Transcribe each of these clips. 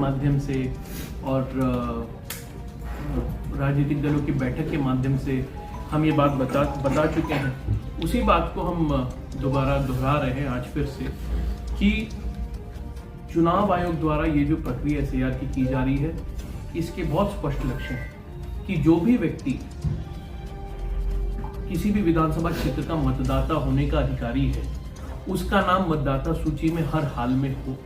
माध्यम से और राजनीतिक दलों की बैठक के माध्यम से हम ये बात बता चुके हैं। उसी बात को हम दोबारा दोहरा रहे हैं आज फिर से कि चुनाव आयोग द्वारा ये जो प्रक्रिया एसआईआर की जा रही है, इसके बहुत स्पष्ट लक्ष्य हैं कि जो भी व्यक्ति किसी भी विधानसभा क्षेत्र का मतदाता होने का अधिकारी है, उसका नाम मतदाता सूची में हर हाल में हो,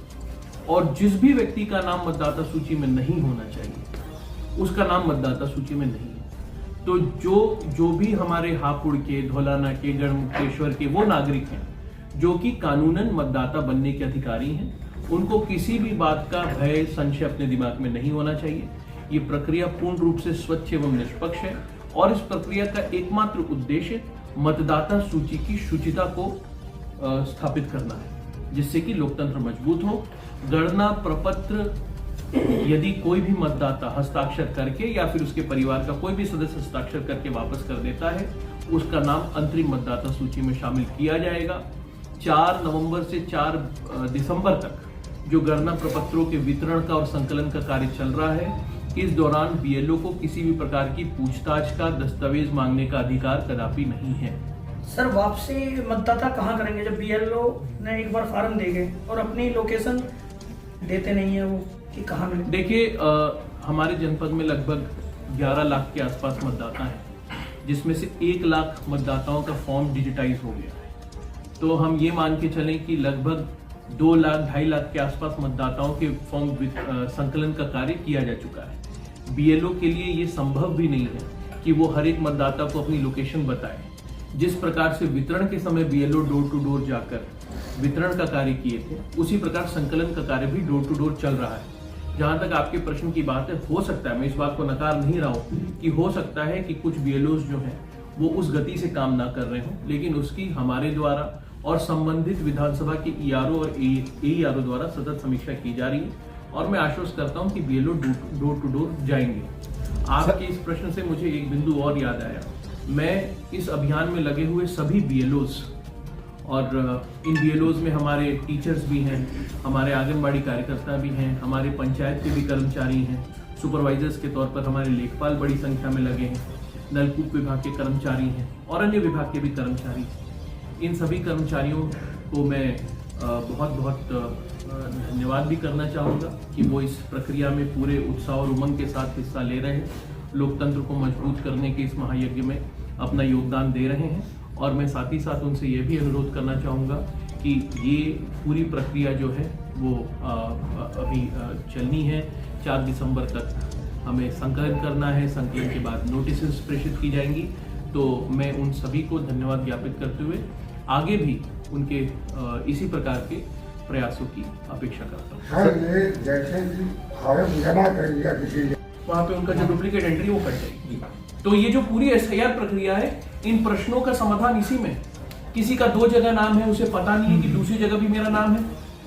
और जिस भी व्यक्ति का नाम मतदाता सूची में नहीं होना चाहिए, उसका नाम मतदाता सूची में नहीं है। तो जो भी हमारे हापुड़ के, धौलाना के, गढ़मुक्तेश्वर के वो नागरिक हैं जो कि कानूनन मतदाता बनने के अधिकारी हैं, उनको किसी भी बात का भय, संशय अपने दिमाग में नहीं होना चाहिए। ये प्रक्रिया पूर्ण रूप से स्वच्छ एवं निष्पक्ष है और इस प्रक्रिया का एकमात्र उद्देश्य मतदाता सूची की शुचिता को स्थापित करना है, जिससे कि लोकतंत्र मजबूत हो। गणना प्रपत्र यदि कोई भी मतदाता हस्ताक्षर करके या फिर उसके परिवार का कोई भी सदस्य हस्ताक्षर करके वापस कर देता है, उसका नाम अंतरिम मतदाता सूची में शामिल किया जाएगा। 4 नवंबर से 4 दिसंबर तक जो गणना प्रपत्रों के वितरण का और संकलन का कार्य चल रहा है, इस दौरान बीएलओ को किसी भी प्रकार की पूछताछ का, दस्तावेज मांगने का अधिकार कदापि नहीं है। सर, वापसी मतदाता कहाँ करेंगे जब बीएलओ ने एक बार फॉर्म दे गए और अपनी लोकेशन देते नहीं है, वो कि कहाँ मिले? देखिए, हमारे जनपद में लगभग 11 लाख के आसपास मतदाता हैं, जिसमें से 1 लाख मतदाताओं का फॉर्म डिजिटाइज हो गया है। तो हम ये मान के चलें कि लगभग 2 लाख 2.5 लाख के आसपास मतदाताओं के फॉर्म संकलन का कार्य किया जा चुका है। बीएलओ के लिए ये संभव भी नहीं है कि वो हर एक मतदाता को अपनी लोकेशन बताए। जिस प्रकार से वितरण के समय बीएलओ डोर टू डोर जाकर वितरण का कार्य किए थे, उसी प्रकार संकलन का कार्य भी डोर टू डोर चल रहा है। जहां तक आपके प्रश्न की बात है, हो सकता है, मैं इस बात को नकार नहीं रहा हूं कि हो सकता है कि कुछ बीएलओज जो हैं वो उस गति से काम ना कर रहे हों, लेकिन उसकी हमारे द्वारा और संबंधित विधानसभा के ईआरओ और एईआरओ द्वारा सतत समीक्षा की जा रही है और मैं आश्वस्त करता हूं कि बीएलओ डोर टू डोर जाएंगे। आपके इस प्रश्न से मुझे एक बिंदु और याद आया। मैं इस अभियान में लगे हुए सभी बीएलओज और इन बीएलओज में हमारे टीचर्स भी हैं, हमारे आंगनबाड़ी कार्यकर्ता भी हैं, हमारे पंचायत के भी कर्मचारी हैं, सुपरवाइजर्स के तौर पर हमारे लेखपाल बड़ी संख्या में लगे हैं, नलकूप विभाग के कर्मचारी हैं और अन्य विभाग के भी कर्मचारी हैं। इन सभी कर्मचारियों को मैं बहुत बहुत धन्यवाद भी करना चाहूँगा कि वो इस प्रक्रिया में पूरे उत्साह और उमंग के साथ हिस्सा ले रहे हैं, लोकतंत्र को मजबूत करने के इस महायज्ञ में अपना योगदान दे रहे हैं। और मैं साथ ही साथ उनसे ये भी अनुरोध करना चाहूँगा कि ये पूरी प्रक्रिया जो है वो अभी चलनी है। 4 दिसंबर तक हमें संकलन करना है, संकलन के बाद नोटिस प्रेषित की जाएंगी। तो मैं उन सभी को धन्यवाद ज्ञापित करते हुए आगे भी उनके इसी प्रकार के प्रयासों की अपेक्षा करता हूँ। सर, ये जैसे कि फॉर्म जमा कर दिया किसी ने, वहाँ पे उनका जो डुप्लीकेट एंट्री वो कट जाएगी। तो ये जो पूरी एसआईआर प्रक्रिया है, इन प्रश्नों का समाधान इसी में। किसी का 2 जगह नाम है, उसे पता नहीं है कि दूसरी जगह भी मेरा नाम है,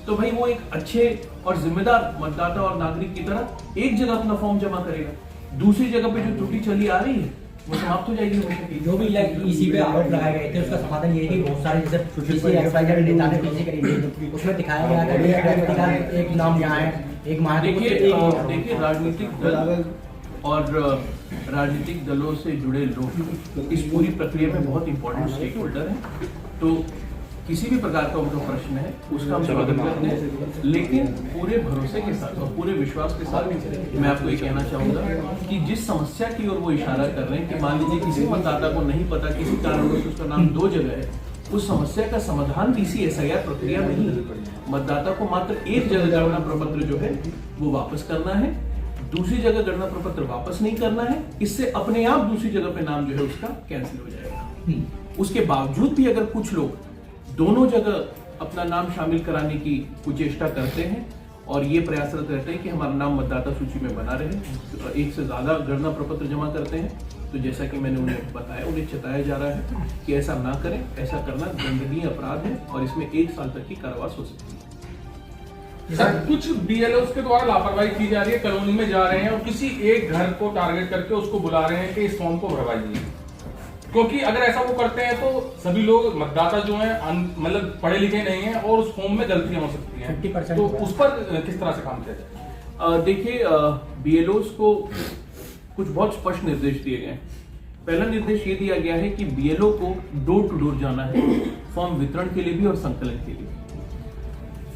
तो भाई वो एक अच्छे और जिम्मेदार मतदाता और नागरिक की तरह एक जगह अपना फॉर्म जमा करेगा। दूसरी जगह पे जो त्रुटि चली आ रही है वो समाप्त हो जाएगी। जो भी इसी पे आरोप लगाए गए थे, उसका समाधान ये है कि बहुत सारे जैसे नेता ने पीछे करी, उसमें दिखाया गया था एक नाम यहाँ है, एक देखिए राजनीतिक दल और राजनीतिक दलों से जुड़े लोग इस पूरी प्रक्रिया में बहुत इंपॉर्टेंट स्टेक होल्डर हैं। तो किसी भी प्रकार का उनका प्रश्न है उसका हम स्वागत करते हैं, लेकिन पूरे भरोसे के साथ और पूरे विश्वास के साथ मैं आपको ये कहना चाहूँगा कि जिस समस्या की ओर वो इशारा कर रहे हैं कि मान लीजिए किसी मतदाता को नहीं पता, किसी कारणों से उसका नाम 2 जगह है, उस समस्या का समाधान भी इसी एसआईआर प्रक्रिया में ही है। मतदाता को मात्र एक जगह गणना प्रपत्र जो है वो वापस करना है, दूसरी जगह गणना प्रपत्र वापस नहीं करना है। इससे अपने आप दूसरी जगह पे नाम जो है उसका कैंसिल हो जाएगा। उसके बावजूद भी अगर कुछ लोग दोनों जगह अपना नाम शामिल कराने की कुचेष्टा करते हैं और ये प्रयासरत रहते हैं कि हमारा नाम मतदाता सूची में बना रहे, तो एक से ज्यादा गणना प्रपत्र जमा करते हैं, तो जैसा कि मैंने उन्हें बताया, उन्हें चेताया जा रहा है कि ऐसा ना करें। ऐसा करना दंडनीय अपराध है और इसमें 1 साल तक की कारावास हो सकती है। सर, कुछ बीएलओ के द्वारा लापरवाही की जा रही है, कॉलोनी में जा रहे हैं और किसी एक घर को टारगेट करके उसको बुला रहे हैं कि इस फॉर्म को भरवाइए, क्योंकि अगर ऐसा वो करते हैं तो सभी लोग मतदाता जो हैं मतलब पढ़े लिखे नहीं हैं और उस फॉर्म में गलतियां हो सकती हैं। तो उस पर किस तरह से काम किया जाए? देखिए, बीएलओस को कुछ बहुत स्पष्ट निर्देश दिए गए हैं। पहला निर्देश ये दिया गया है कि बीएलओ को डोर टू डोर जाना है, फॉर्म वितरण के लिए भी और संकलन के लिए।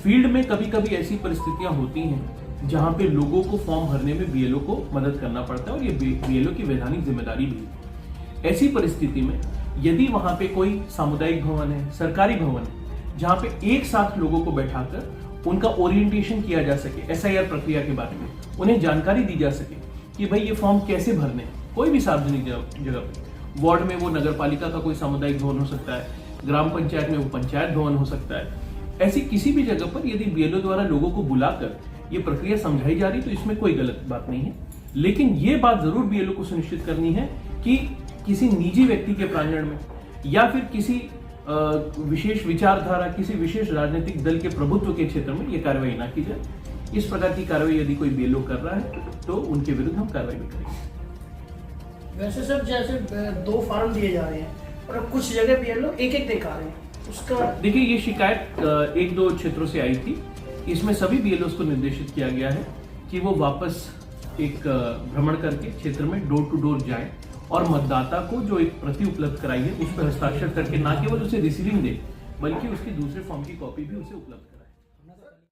फील्ड में कभी कभी ऐसी परिस्थितियां होती हैं जहां पे लोगों को फॉर्म भरने में बीएलओ को मदद करना पड़ता है और ये बीएलओ की वैधानिक जिम्मेदारी भी है। ऐसी परिस्थिति में यदि वहां पे कोई सामुदायिक भवन है, सरकारी भवन है, जहां पे एक साथ लोगों को बैठाकर उनका ओरिएंटेशन किया जा सके, एसआईआर प्रक्रिया के बारे में उन्हें जानकारी दी जा सके कि भाई ये फॉर्म कैसे भरने हैं, कोई भी सार्वजनिक जगह पे, वार्ड में वो नगर पालिका का कोई सामुदायिक भवन हो सकता है, ग्राम पंचायत में वो पंचायत भवन हो सकता है, ऐसी किसी भी जगह पर यदि बीएलओ द्वारा लोगों को बुलाकर ये प्रक्रिया समझाई जा रही तो इसमें कोई गलत बात नहीं है। लेकिन ये बात जरूर बीएलओ को सुनिश्चित करनी है कि किसी निजी व्यक्ति के प्रांगण में या फिर किसी विशेष विचारधारा, किसी विशेष राजनीतिक दल के प्रभुत्व के क्षेत्र में ये कार्रवाई ना की जाए। इस प्रकार की कार्रवाई यदि कोई बीएलओ कर रहा है तो उनके विरुद्ध हम कार्रवाई भी करेंगे। वैसे सर जैसे 2 फार्म दिए जा रहे हैं और अब कुछ जगह बीएलओ एक दिखा रहे हैं, उसका देखिए, ये शिकायत 1-2 क्षेत्रों से आई थी। इसमें सभी बीएलओस को निर्देशित किया गया है कि वो वापस एक भ्रमण करके क्षेत्र में डोर टू डोर जाएं और मतदाता को जो एक प्रति उपलब्ध कराई है उस पर हस्ताक्षर करके ना केवल उसे रिसीविंग दे बल्कि उसकी दूसरे फॉर्म की कॉपी भी उसे उपलब्ध